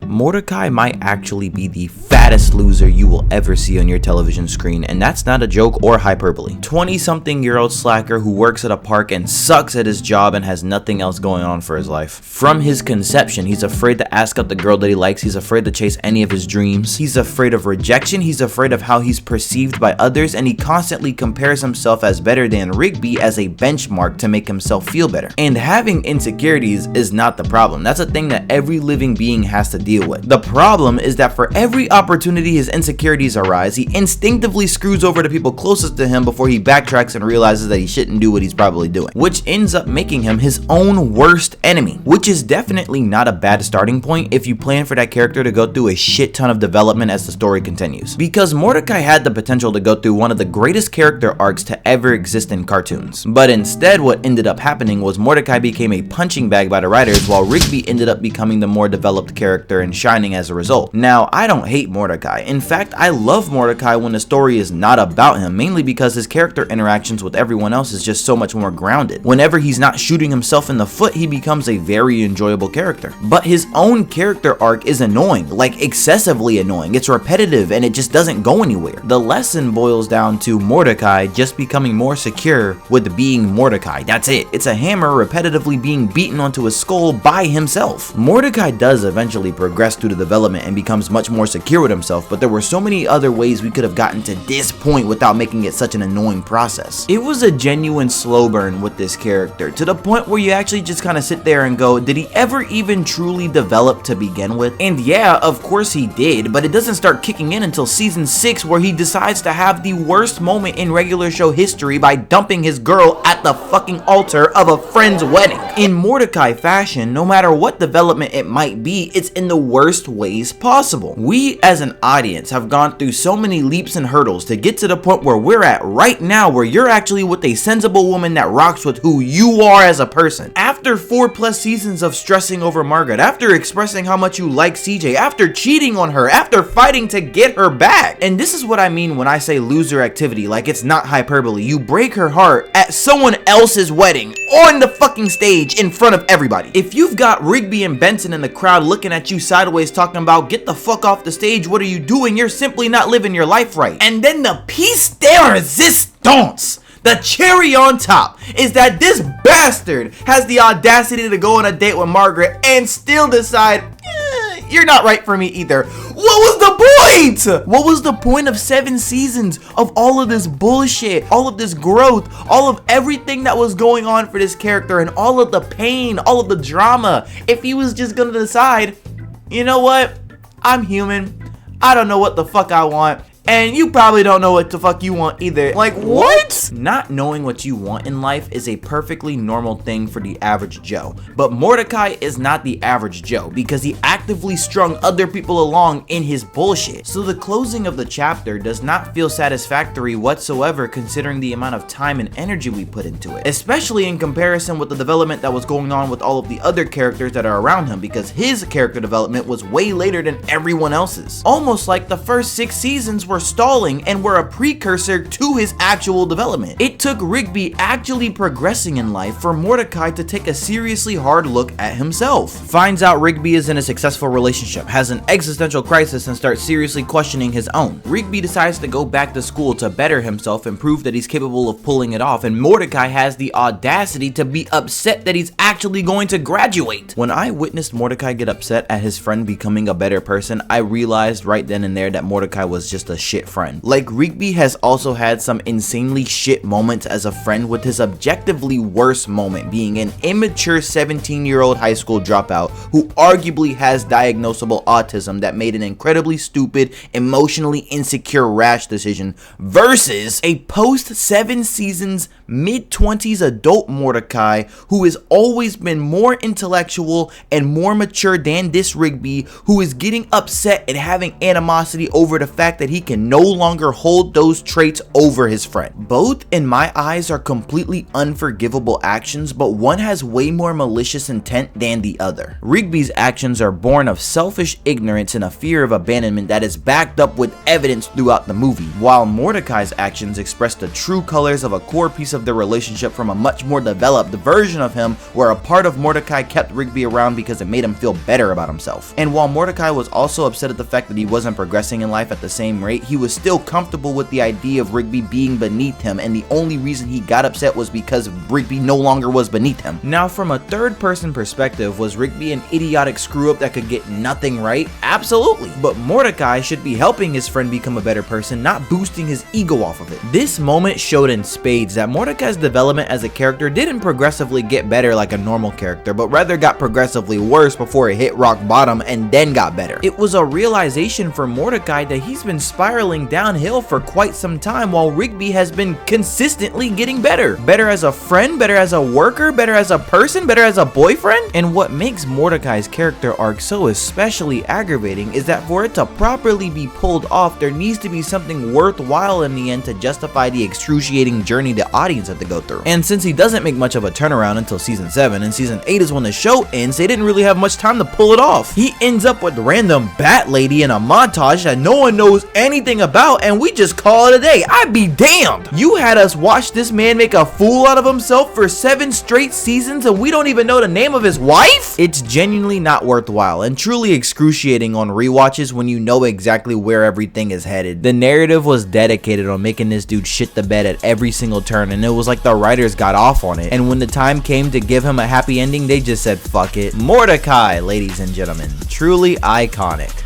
Mordecai might actually be the fattest loser you will ever see on your television screen, and that's not a joke or hyperbole. 20-something-year-old slacker who works at a park and sucks at his job and has nothing else going on for his life. From his conception, he's afraid to ask out the girl that he likes, he's afraid to chase any of his dreams, he's afraid of rejection, he's afraid of how he's perceived by others, and he constantly compares himself as better than Rigby as a benchmark to make himself feel better. And having insecurities is not the problem. That's a thing that every living being has to deal with. The problem is that for every opportunity his insecurities arise, he instinctively screws over the people closest to him before he backtracks and realizes that he shouldn't do what he's probably doing, which ends up making him his own worst enemy, which is definitely not a bad starting point if you plan for that character to go through a shit ton of development as the story continues, because Mordecai had the potential to go through one of the greatest character arcs to ever exist in cartoons. But instead, what ended up happening was Mordecai became a punching bag by the writers, while Rigby ended up becoming the more developed character and shining as a result. Now, I don't hate Mordecai. In fact, I love Mordecai when the story is not about him, mainly because his character interactions with everyone else is just so much more grounded. Whenever he's not shooting himself in the foot, he becomes a very enjoyable character. But his own character arc is annoying, like excessively annoying. It's repetitive and it just doesn't go anywhere. The lesson boils down to Mordecai just becoming more secure with being Mordecai. That's it. It's a hammer repetitively being beaten onto his skull by himself. Mordecai does eventually progress through the development and becomes much more secure with himself, but there were so many other ways we could have gotten to this point without making it such an annoying process. It was a genuine slow burn with this character, to the point where you actually just kind of sit there and go, did he ever even truly develop to begin with? And yeah, of course he did, but it doesn't start kicking in until season 6, where he decides to have the worst moment in regular show history by dumping his girl at the fucking altar of a friend's wedding. In Mordecai fashion, no matter what development it might be, it's in the worst ways possible. We as an audience have gone through so many leaps and hurdles to get to the point where we're at right now, where you're actually with a sensible woman that rocks with who you are as a person. After 4+ seasons of stressing over Margaret, after expressing how much you like CJ, after cheating on her, after fighting to get her back. And this is what I mean when I say loser activity, like it's not hyperbole. You break her heart at someone else's wedding on the fucking stage in front of everybody. If you've got Rigby and Benson in the crowd looking at you sideways talking about get the fuck off the stage, what are you doing? You're simply not living your life right. And then the piece de resistance, the cherry on top, is that this bastard has the audacity to go on a date with Margaret and still decide, you're not right for me either. What was the point? What was the point of 7 seasons of all of this bullshit, all of this growth, all of everything that was going on for this character, and all of the pain, all of the drama, if he was just gonna decide, you know what? I'm human. I don't know what the fuck I want. And you probably don't know what the fuck you want either. Like, what? Not knowing what you want in life is a perfectly normal thing for the average Joe. But Mordecai is not the average Joe, because he actively strung other people along in his bullshit. So the closing of the chapter does not feel satisfactory whatsoever, considering the amount of time and energy we put into it. Especially in comparison with the development that was going on with all of the other characters that are around him, because his character development was way later than everyone else's. Almost like the first 6 seasons were stalling and were a precursor to his actual development. It took Rigby actually progressing in life for Mordecai to take a seriously hard look at himself. Finds out Rigby is in a successful relationship, has an existential crisis, and starts seriously questioning his own. Rigby decides to go back to school to better himself and prove that he's capable of pulling it off, and Mordecai has the audacity to be upset that he's actually going to graduate. When I witnessed Mordecai get upset at his friend becoming a better person, I realized right then and there that Mordecai was just a shit friend. Like, Rigby has also had some insanely shit moments as a friend, with his objectively worst moment being an immature 17-year-old high school dropout who arguably has diagnosable autism that made an incredibly stupid, emotionally insecure, rash decision, versus a post-7 seasons mid-20s adult Mordecai who has always been more intellectual and more mature than this Rigby, who is getting upset and having animosity over the fact that he can can no longer hold those traits over his friend. Both, in my eyes, are completely unforgivable actions, but one has way more malicious intent than the other. Rigby's actions are born of selfish ignorance and a fear of abandonment that is backed up with evidence throughout the movie, while Mordecai's actions express the true colors of a core piece of their relationship from a much more developed version of him, where a part of Mordecai kept Rigby around because it made him feel better about himself. And while Mordecai was also upset at the fact that he wasn't progressing in life at the same rate, he was still comfortable with the idea of Rigby being beneath him, and the only reason he got upset was because Rigby no longer was beneath him. Now, from a third-person perspective, was Rigby an idiotic screw-up that could get nothing right? Absolutely. But Mordecai should be helping his friend become a better person, not boosting his ego off of it. This moment showed in spades that Mordecai's development as a character didn't progressively get better like a normal character, but rather got progressively worse before it hit rock bottom and then got better. It was a realization for Mordecai that he's been spiraling downhill for quite some time, while Rigby has been consistently getting better. Better as a friend, better as a worker, better as a person, better as a boyfriend. And what makes Mordecai's character arc so especially aggravating is that for it to properly be pulled off, there needs to be something worthwhile in the end to justify the excruciating journey the audience had to go through. And since he doesn't make much of a turnaround until season 7, and season 8 is when the show ends, they didn't really have much time to pull it off. He ends up with random bat lady in a montage that no one knows anything about, and we just call it a day. I'd be damned. You had us watch this man make a fool out of himself for 7 straight seasons, and we don't even know the name of his wife? It's genuinely not worthwhile and truly excruciating on rewatches when you know exactly where everything is headed. The narrative was dedicated on making this dude shit the bed at every single turn, and it was like the writers got off on it, and when the time came to give him a happy ending, they just said fuck it. Mordecai, ladies and gentlemen, truly iconic.